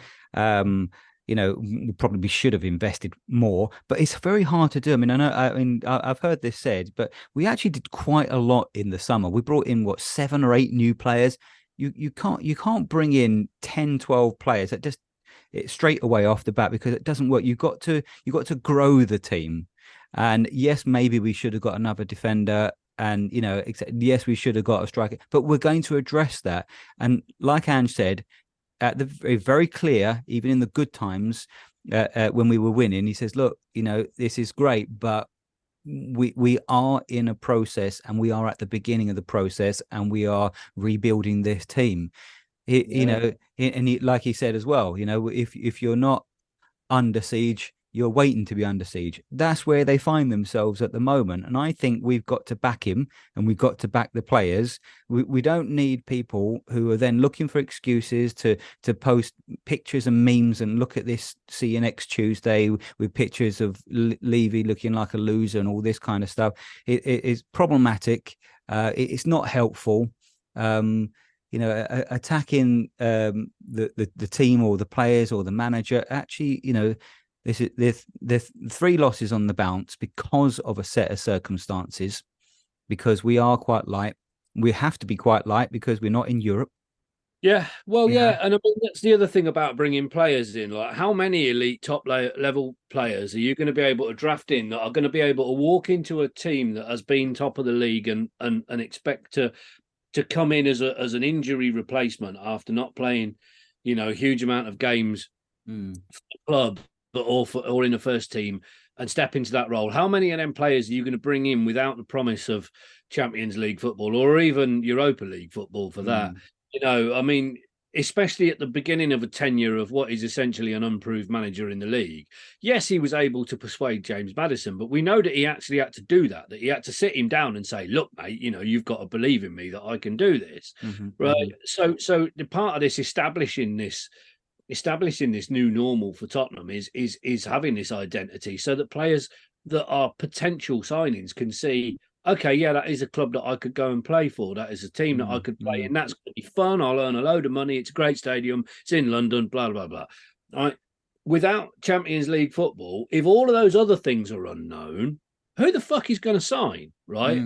we probably should have invested more, but it's very hard to do. I mean, I've heard this said, but we actually did quite a lot in the summer. We brought in 7 or 8 new players. You can't bring in 10, 12 players that just straight away off the bat because it doesn't work. You've got to grow the team. And yes, maybe we should have got another defender. And, yes, we should have got a striker, but we're going to address that. And like Ange said, at the very clear, even in the good times, when we were winning, he says, look, this is great, but we are in a process and we are at the beginning of the process and we are rebuilding this team. Like he said as well, if you're not under siege, you're waiting to be under siege. That's where they find themselves at the moment. And I think we've got to back him and we've got to back the players. We don't need people who are then looking for excuses to post pictures and memes and look at this, see you next Tuesday with pictures of Levy looking like a loser and all this kind of stuff. It is problematic. It's not helpful. Attacking the team or the players or the manager, actually, there's 3 losses on the bounce because of a set of circumstances, because we are quite light. We have to be quite light because we're not in Europe. Yeah, well, yeah. And I mean, that's the other thing about bringing players in. Like, how many elite top level players are you going to be able to draft in that are going to be able to walk into a team that has been top of the league and expect to come in as an injury replacement after not playing, a huge amount of games for the club, or in the first team, and step into that role? How many of them players are you going to bring in without the promise of Champions League football or even Europa League football for that? I mean, especially at the beginning of a tenure of what is essentially an unproved manager in the league. Yes, he was able to persuade James Maddison, but we know that he actually had to do that he had to sit him down and say, look, mate, you've got to believe in me that I can do this. Right. So the part of this establishing this new normal for Tottenham is having this identity so that players that are potential signings can see, okay, yeah, that is a club that I could go and play for. That is a team that I could play in. That's going to be fun. I'll earn a load of money. It's a great stadium. It's in London, blah, blah, blah. Right. Without Champions League football, if all of those other things are unknown, who the fuck is going to sign, right?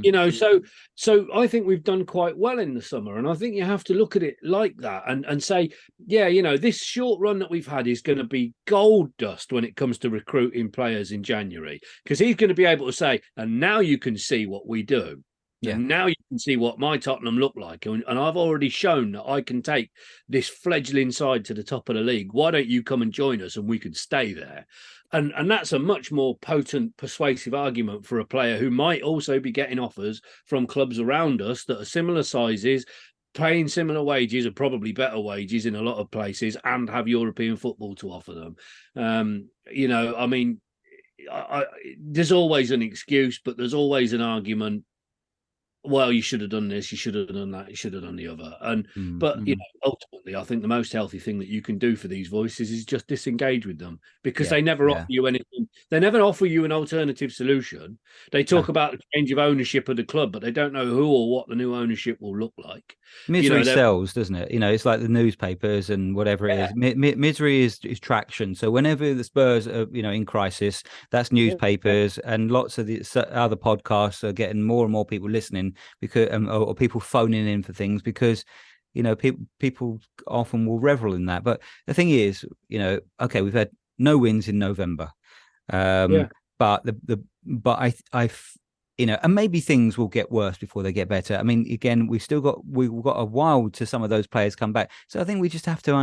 So I think we've done quite well in the summer, and I think you have to look at it like that and say, yeah, this short run that we've had is going to be gold dust when it comes to recruiting players in January, because he's going to be able to say, and now you can see what we do. Yeah. And now you can see what my Tottenham look like. And I've already shown that I can take this fledgling side to the top of the league. Why don't you come and join us and we could stay there? And that's a much more potent, persuasive argument for a player who might also be getting offers from clubs around us that are similar sizes, paying similar wages or probably better wages in a lot of places, and have European football to offer them. I mean, there's always an excuse, but there's always an argument. Well, you should have done this, you should have done that, you should have done the other. But ultimately, I think the most healthy thing that you can do for these voices is just disengage with them, because they never offer you anything. They never offer you an alternative solution. They talk about the change of ownership of the club, but they don't know who or what the new ownership will look like. Misery sells, doesn't it? It's like the newspapers and whatever it is. Misery is traction. So whenever the Spurs are, in crisis, that's newspapers, and lots of the other podcasts are getting more and more people listening, because or people phoning in for things, because people often will revel in that. But the thing is, okay, we've had no wins in November, but I and maybe things will get worse before they get better. I mean, again, we've got a while to some of those players come back. So I think we just have to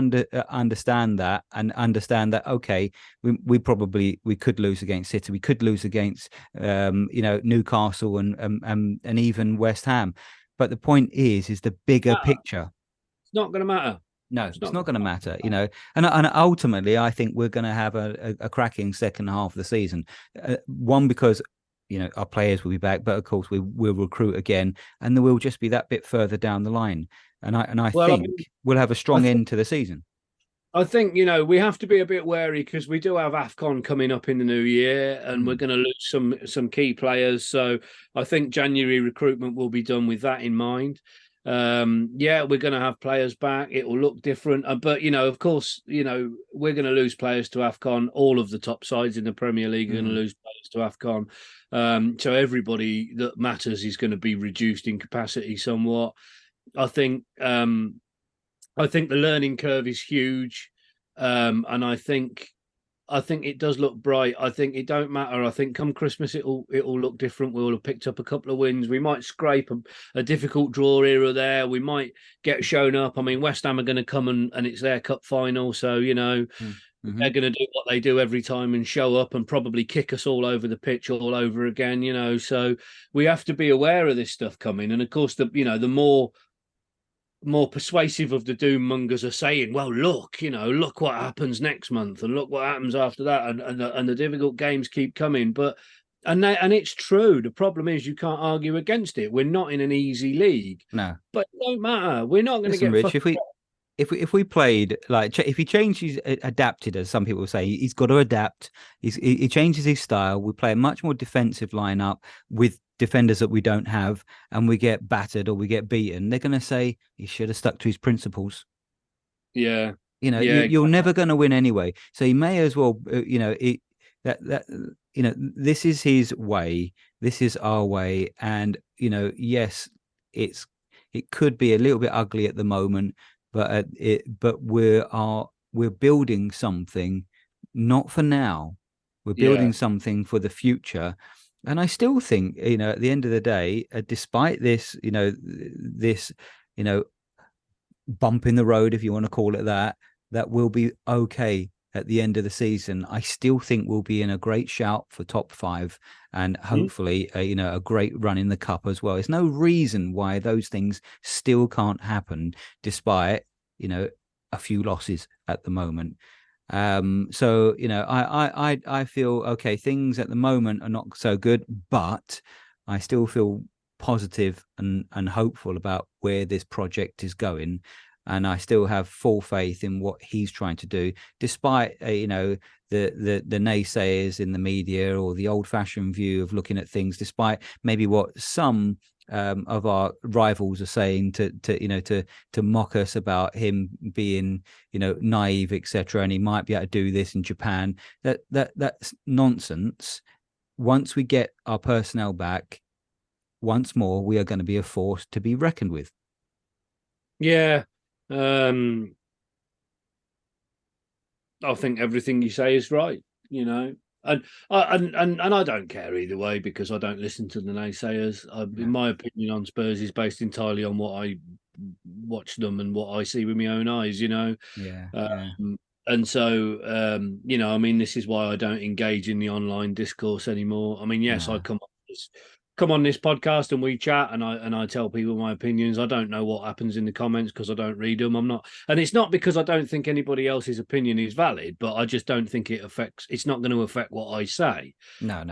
understand that, and understand that, okay, we could lose against City, we could lose against Newcastle and even West Ham. But the point is the bigger picture. It's not going to matter. No, it's not going to matter, and ultimately, I think we're going to have a cracking second half of the season. One, because our players will be back, but of course we'll recruit again, and we'll just be that bit further down the line. And I think we'll have a strong end to the season. I think, we have to be a bit wary, because we do have AFCON coming up in the new year, and we're going to lose some key players. So I think January recruitment will be done with that in mind. We're going to have players back. It will look different. But, of course, we're going to lose players to AFCON. All of the top sides in the Premier League are going to lose players to AFCON. So everybody that matters is going to be reduced in capacity somewhat. I think the learning curve is huge. And I think it does look bright. I think it don't matter. I think come Christmas it'll look different. We'll have picked up a couple of wins. We might scrape a difficult draw here or there. We might get shown up. I mean, West Ham are going to come and it's their cup final, so they're going to do what they do every time and show up and probably kick us all over the pitch all over again. So we have to be aware of this stuff coming. And of course, the more persuasive of the doom mongers are saying, well, look what happens next month, and look what happens after that, and the difficult games keep coming. And it's true. The problem is you can't argue against it. We're not in an easy league. No, but it don't matter. We're not going to get Rich. If we played, like, if he changes, adapted, as some people say, he's got to adapt. He changes his style. We play a much more defensive lineup with defenders that we don't have, and we get battered or we get beaten. They're going to say he should have stuck to his principles. Yeah, you're never going to win anyway. So he may as well, this is his way. This is our way, and yes, it could be a little bit ugly at the moment. But we're building something, not for now. We're building something for the future, and I still think, at the end of the day, despite this, this bump in the road, if you want to call it that will be okay at the end of the season. I still think we'll be in a great shout for top 5, and hopefully, a great run in the cup as well. There's no reason why those things still can't happen, despite, a few losses at the moment. So, I feel, okay, things at the moment are not so good, but I still feel positive and hopeful about where this project is going. and I still have full faith in what he's trying to do, despite the naysayers in the media or the old-fashioned view of looking at things, despite maybe what some of our rivals are saying to mock us about him being naive, etc., and he might be able to do this in Japan. That's nonsense. Once we get our personnel back, once more we are going to be a force to be reckoned with. Yeah. I think everything you say is right, and I don't care either way, because I don't listen to the naysayers. In my opinion on Spurs is based entirely on what I watch them and what I see with my own eyes, And so, I mean, this is why I don't engage in the online discourse anymore. I mean, yes, I come on this podcast and we chat, and I tell people my opinions. I don't know what happens in the comments because I don't read them. And it's not because I don't think anybody else's opinion is valid, but I just don't think it's not going to affect what I say. No.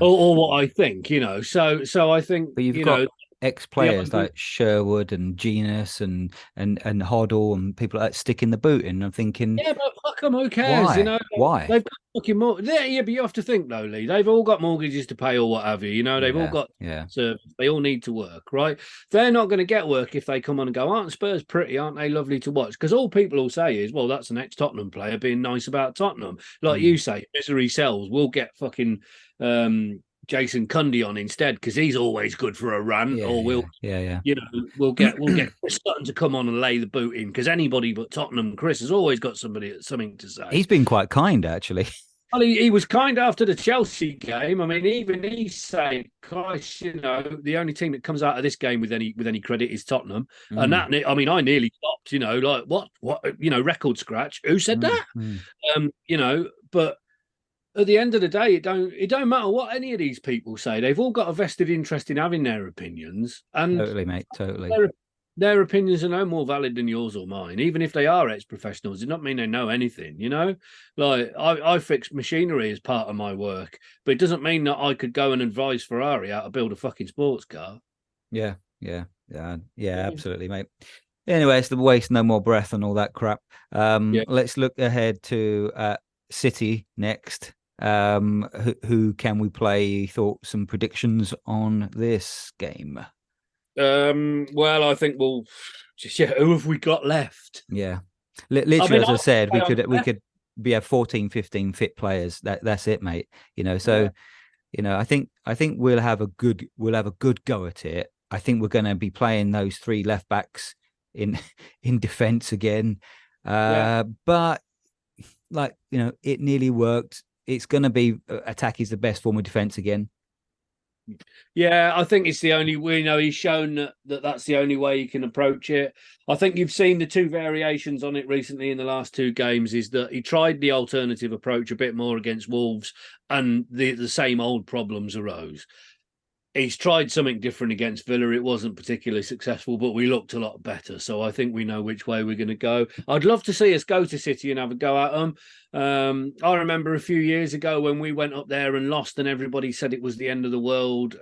Or what I think, So I think, but you've got ex-players like Sherwood and Genus and Hoddle and people like sticking the boot in. I'm thinking, yeah, but fuck them, who cares? Why? Why? They've got fucking more. Yeah, but you have to think though, Lee. They've all got mortgages to pay or what have you. They've all got service. They all need to work, right? They're not going to get work if they come on and go, aren't Spurs pretty? Aren't they lovely to watch? Because all people will say is, well, that's an ex-Tottenham player being nice about Tottenham. Like you say, misery sells. We'll get fucking Jason Cundy on instead, because he's always good for a rant. We'll get Chris Sutton to come on and lay the boot in, because anybody but Tottenham Chris has always got something to say. He's been quite kind, actually. Well, he was kind after the Chelsea game. I mean, even he said, "Gosh, the only team that comes out of this game with any credit is Tottenham." And that, I mean, I nearly stopped. Like what? Record scratch. Who said that? But at the end of the day, it don't matter what any of these people say. They've all got a vested interest in having their opinions. And totally, mate. Totally. Their opinions are no more valid than yours or mine, even if they are ex-professionals. It does not mean they know anything, Like I fix machinery as part of my work, but it doesn't mean that I could go and advise Ferrari how to build a fucking sports car. Yeah, absolutely, mate. Anyway, it's the waste no more breath and all that crap. Let's look ahead to City next. Who can we play? Thoughts and predictions on this game? Well, I think we'll who have we got left? Yeah, literally, as I said, we could have 14, 15 fit players. That's it, mate. So I think we'll have a good go at it. I think we're going to be playing those three left backs in defense again. But it nearly worked. It's going to be attack is the best form of defense again. Yeah, I think it's the only way. He's shown that's the only way you can approach it. I think you've seen the two variations on it recently in the last two games. Is that he tried the alternative approach a bit more against Wolves, and the same old problems arose. He's tried something different against Villa. It wasn't particularly successful, but we looked a lot better. So I think we know which way we're going to go. I'd love to see us go to City and have a go at them. I remember a few years ago when we went up there and lost and everybody said it was the end of the world.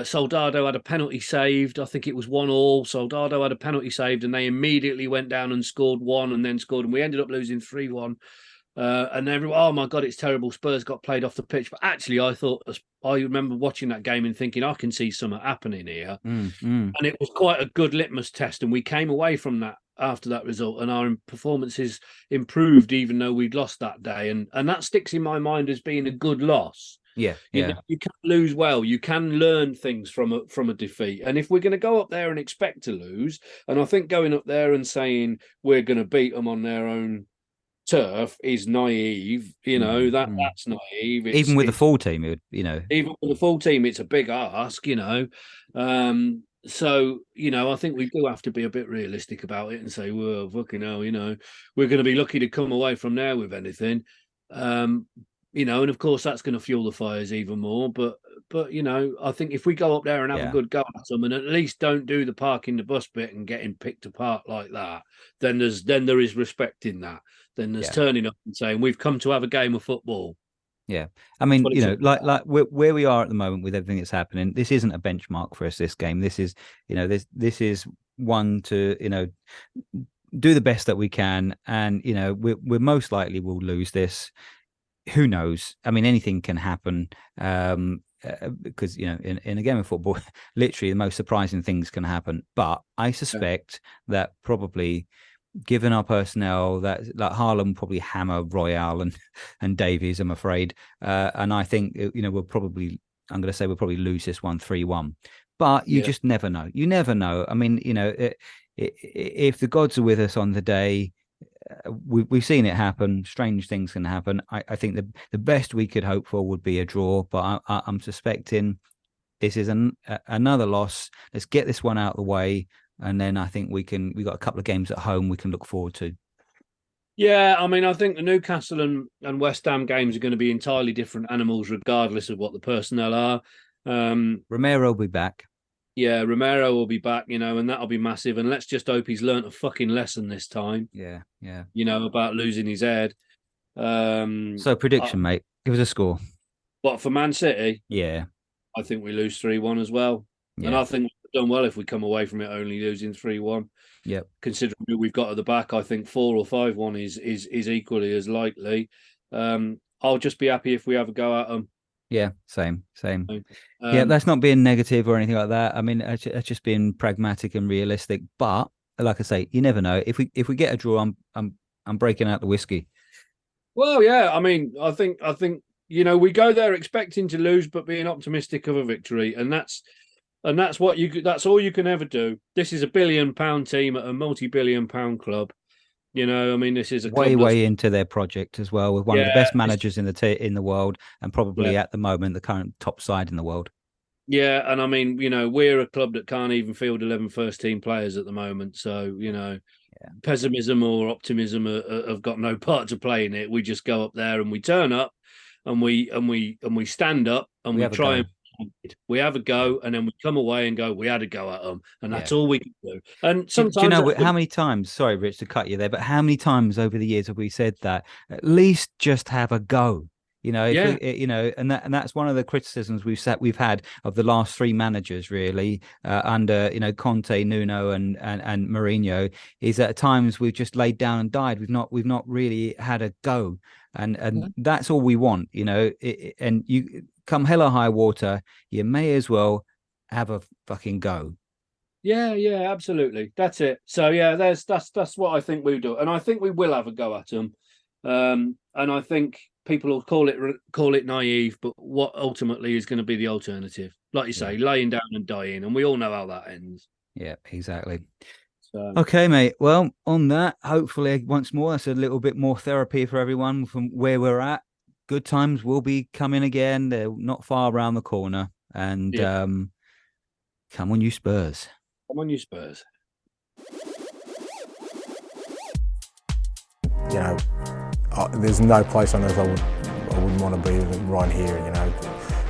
Soldado had a penalty saved. I think it was 1-1. Soldado had a penalty saved and they immediately went down and scored one and then scored. And we ended up losing 3-1. And everyone, oh my God, it's terrible. Spurs got played off the pitch. But actually, I remember watching that game and thinking, I can see something happening here. And it was quite a good litmus test. And we came away from that after that result and our performances improved, even though we'd lost that day. And that sticks in my mind as being a good loss. Yeah. You can lose well. You can learn things from a defeat. And if we're going to go up there and expect to lose, and I think going up there and saying we're going to beat them on their own turf is naive, that's naive. Even with the full team, even with the full team, it's a big ask, So, I think we do have to be a bit realistic about it and say, well, fucking hell, we're going to be lucky to come away from there with anything. And of course that's going to fuel the fires even more. But I think if we go up there and have a good go at them and at least don't do the parking the bus bit and getting picked apart like that, then there is respect in that. Then there's turning up and saying we've come to have a game of football. Yeah, I mean, like where we are at the moment with everything that's happening, this isn't a benchmark for us. This game, this is one to, do the best that we can, and we're most likely will lose this. Who knows? I mean, anything can happen, because in a game of football, literally the most surprising things can happen. But I suspect that probably, given our personnel, that like Haaland probably hammer Royale and Davies, I'm afraid, and I think we'll probably lose this one 3-1. But you just never know. You never know. I mean, if the gods are with us on the day, we've seen it happen. Strange things can happen. I think the best we could hope for would be a draw, but I'm suspecting this is another loss. Let's get this one out of the way, and then I think we've got a couple of games at home we can look forward to. Yeah, I mean, I think the Newcastle and West Ham games are going to be entirely different animals, regardless of what the personnel are. Romero will be back. Yeah, Romero will be back, and that'll be massive. And let's just hope he's learnt a fucking lesson this time. Yeah. About losing his head. So prediction, mate. Give us a score. What, for Man City? Yeah. I think we lose 3-1 as well. Yeah. And I think we've done well if we come away from it only losing 3-1. Yep. Considering who we've got at the back, I think 4 or 5-1 is equally as likely. I'll just be happy if we have a go at them. Yeah, same. Yeah, that's not being negative or anything like that. I mean, it's just being pragmatic and realistic. But like I say, you never know. If we get a draw, I'm breaking out the whiskey. Well, yeah. I mean, I think we go there expecting to lose, but being optimistic of a victory, and that's that's all you can ever do. This is £1 billion team at a multi-billion pound club. I mean, this is a way into their project as well, with one of the best managers in the world, and probably at the moment the current top side in the world. Yeah, and I mean, we're a club that can't even field 11 first-team players at the moment. So, pessimism or optimism have got no part to play in it. We just go up there and we turn up, and we stand up and we try and. We have a go, and then we come away and go, we had a go at them, and that's all we can do. And sometimes, do you know how many times? Sorry, Rich, to cut you there, but how many times over the years have we said that? At least just have a go. And that's one of the criticisms we've had of the last 3 managers, really, under Conte, Nuno, and Mourinho, is that at times we've just laid down and died. We've not really had a go, and that's all we want, and you. Come hell or high water, you may as well have a fucking go. Yeah, absolutely. That's it. So yeah, that's what I think we do, and I think we will have a go at them. And I think people will call it naive, but what ultimately is going to be the alternative? Like you say, laying down and dying, and we all know how that ends. Yeah, exactly. So. Okay, mate. Well, on that, hopefully, once more, that's a little bit more therapy for everyone from where we're at. Good times will be coming again. They're not far around the corner. And come on, you Spurs. Come on, you Spurs. There's no place on earth I wouldn't want to be right here,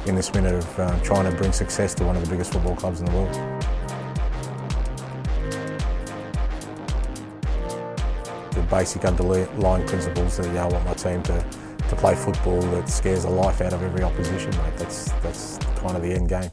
in this minute of trying to bring success to one of the biggest football clubs in the world. The basic underlying principles that I want my team to play football that scares the life out of every opposition, mate. That's kind of the end game.